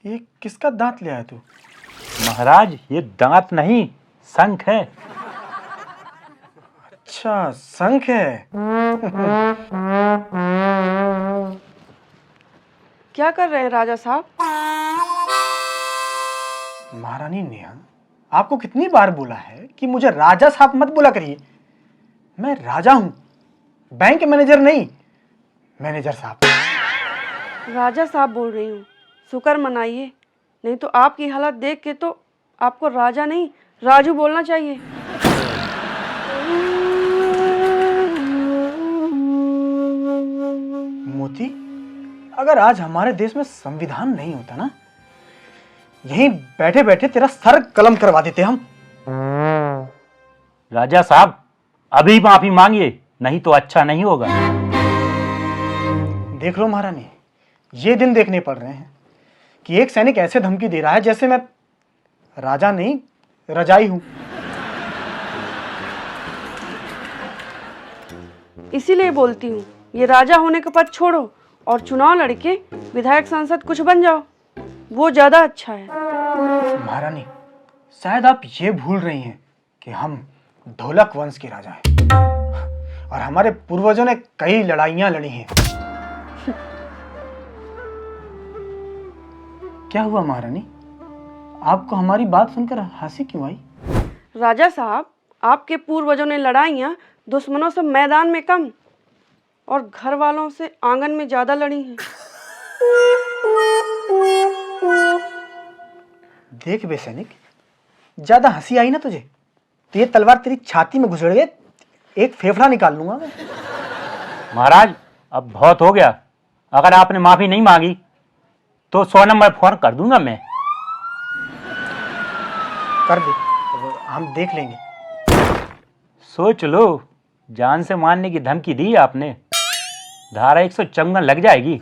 ये किसका दांत ले आया तू? महाराज ये दांत नहीं शंख है। अच्छा शंख है। क्या कर रहे हैं राजा साहब? महारानी नेहा, आपको कितनी बार बोला है कि मुझे राजा साहब मत बोला करिए। मैं राजा हूं, बैंक मैनेजर नहीं। मैनेजर साहब। राजा साहब बोल रही हूँ, शुक्र मनाइए, नहीं तो आपकी हालत देख के तो आपको राजा नहीं राजू बोलना चाहिए। मोती, अगर आज हमारे देश में संविधान नहीं होता ना, यहीं बैठे बैठे तेरा सर कलम करवा देते हम। राजा साहब अभी माफी मांगिए, नहीं तो अच्छा नहीं होगा। देख लो महारानी, ये दिन देखने पड़ रहे हैं कि एक सैनिक ऐसे धमकी दे रहा है जैसे मैं राजा नहीं रजाई हूं। इसीलिए बोलती हूँ, ये राजा होने का पद छोड़ो और चुनाव लड़के विधायक सांसद कुछ बन जाओ, वो ज्यादा अच्छा है। महारानी, शायद आप ये भूल रही हैं कि हम ढोलक वंश के राजा हैं और हमारे पूर्वजों ने कई लड़ाइयां लड़ी हैं। क्या हुआ महारानी, आपको हमारी बात सुनकर हंसी क्यों आई? राजा साहब, आपके पूर्वजों ने लड़ाइयाँ दुश्मनों से मैदान में कम और घर वालों से आंगन में ज्यादा लड़ी हैं। देख बे सैनिक, ज्यादा हंसी आई ना तुझे तो ये तलवार तेरी छाती में घुसड़ गए, एक फेफड़ा निकाल लूंगा मैं। महाराज अब बहुत हो गया, अगर आपने माफी नहीं मांगी तो 100 नंबर फोन कर दूंगा मैं। कर दे, हम देख लेंगे। सोच लो, जान से मारने की धमकी दी आपने, धारा 154 लग जाएगी।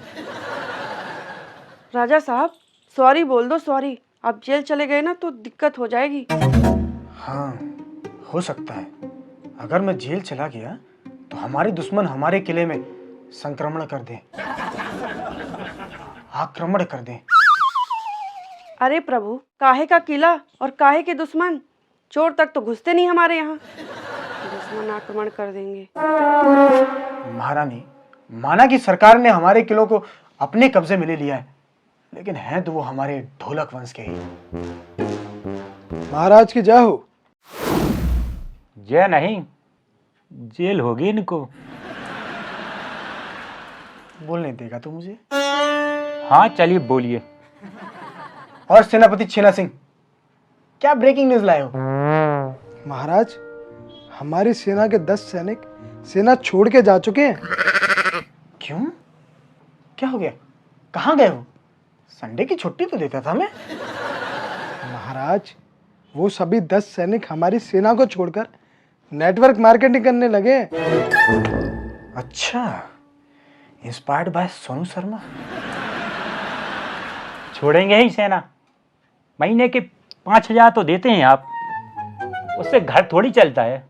राजा साहब सॉरी बोल दो, सॉरी। आप जेल चले गए ना तो दिक्कत हो जाएगी। हाँ हो सकता है, अगर मैं जेल चला गया तो हमारे दुश्मन हमारे किले में संक्रमण कर दें, आक्रमण कर दें। अरे प्रभु, काहे का किला और काहे के दुश्मन, चोर तक तो घुसते नहीं हमारे यहाँ, दुश्मन आक्रमण कर देंगे। महारानी, माना कि सरकार ने हमारे किलों को अपने कब्जे में ले लिया है, लेकिन हैं तो वो हमारे ढोलक वंश के ही। महाराज की जय हो। जय नहीं, जेल होगी इनको। बोलने देगा तू मुझे? हाँ चलिए बोलिए। और सेनापति छेना सिंह, क्या ब्रेकिंग न्यूज लाए हो? महाराज, हमारी सेना के 10 सैनिक सेना छोड़ के जा चुके हैं। क्यों, क्या हो गया, कहाँ गए हो? संडे की छुट्टी तो देता था मैं। महाराज, वो सभी 10 सैनिक हमारी सेना को छोड़कर नेटवर्क मार्केटिंग करने लगे। अच्छा, इंस्पायर्ड बाय सोनू शर्मा। छोड़ेंगे ही सेना, महीने के 5,000 तो देते हैं आप, उससे घर थोड़ी चलता है,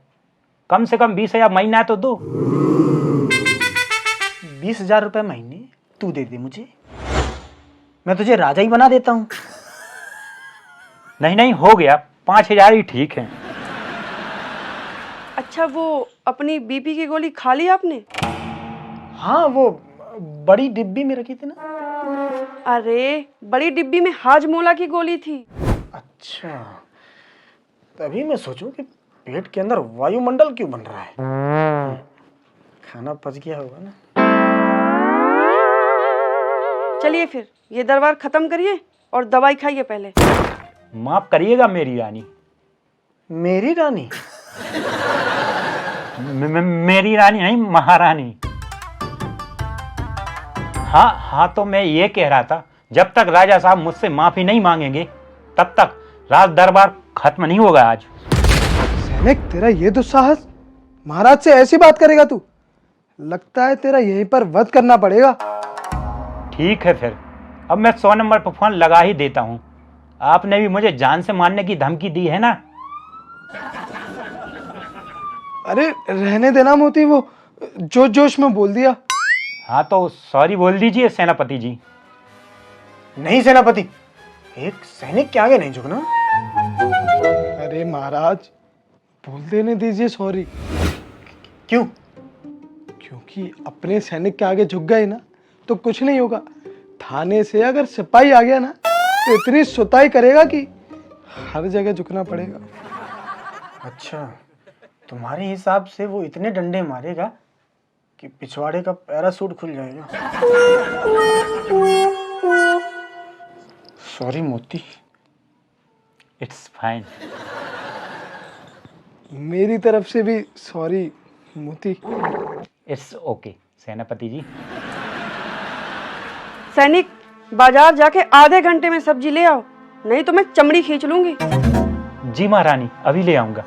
कम से कम 20,000 महीना तो दो। 20,000 रुपए महीने तू दे दे मुझे, मैं तुझे राजा ही बना देता हूँ। नहीं नहीं हो गया, 5,000 ही ठीक है। अच्छा, वो अपनी बीपी की गोली खा ली आपने? हाँ, वो बड़ी डिब्बी में रखी थी ना। अरे बड़ी डिब्बी में हाजमोला की गोली थी। अच्छा, तभी मैं सोचूं कि पेट के अंदर वायुमंडल क्यों बन रहा है। खाना पच गया होगा ना। चलिए फिर ये दरबार खत्म करिए और दवाई खाइए पहले। माफ करिएगा मेरी रानी। मेरी रानी? मेरी रानी नहीं, महारानी। हाँ तो मैं ये कह रहा था, जब तक राजा साहब मुझसे माफी नहीं मांगेंगे तब तक राज दरबार खत्म नहीं होगा आज। सैनिक, तेरा ये दुस्साहस, महाराज से ऐसी बात करेगा तू? लगता है तेरा यहीं पर वध करना पड़ेगा। ठीक है फिर, अब मैं 100 नंबर पर फोन लगा ही देता हूँ। आपने भी मुझे जान से मारने की धमकी दी है ना। अरे रहने देना मोती, वो जोश जोश में बोल दिया। हाँ तो सॉरी बोल दीजिए सेनापति जी। नहीं सेनापति, एक सैनिक के आगे नहीं झुकना। अरे महाराज, बोल देने दीजिए सॉरी। क्यों? क्योंकि अपने सैनिक के आगे झुक गए ना तो कुछ नहीं होगा। थाने से अगर सिपाही आ गया ना तो इतनी सुताई करेगा कि हर जगह झुकना पड़ेगा। अच्छा, तुम्हारे हिसाब से वो इतने डंडे मारेगा कि पिछवाड़े का पैरासूट खुल जाएगा। सॉरी मोती। It's fine. मेरी तरफ से भी सॉरी मोती। इट्स ओके सेनापति जी। सैनिक, बाजार जाके आधे घंटे में सब्जी ले आओ, नहीं तो मैं चमड़ी खींच लूंगी। जी महारानी, अभी ले आऊंगा।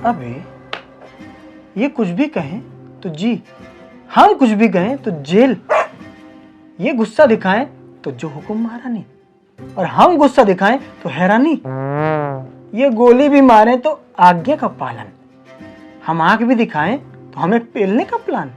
अबे ये कुछ भी कहें तो जी, हम कुछ भी कहें तो जेल। ये गुस्सा दिखाएं तो जो हुक्म महारानी, और हम गुस्सा दिखाएं तो हैरानी। ये गोली भी मारें तो आज्ञा का पालन, हम आंख भी दिखाएं तो हमें पेलने का प्लान।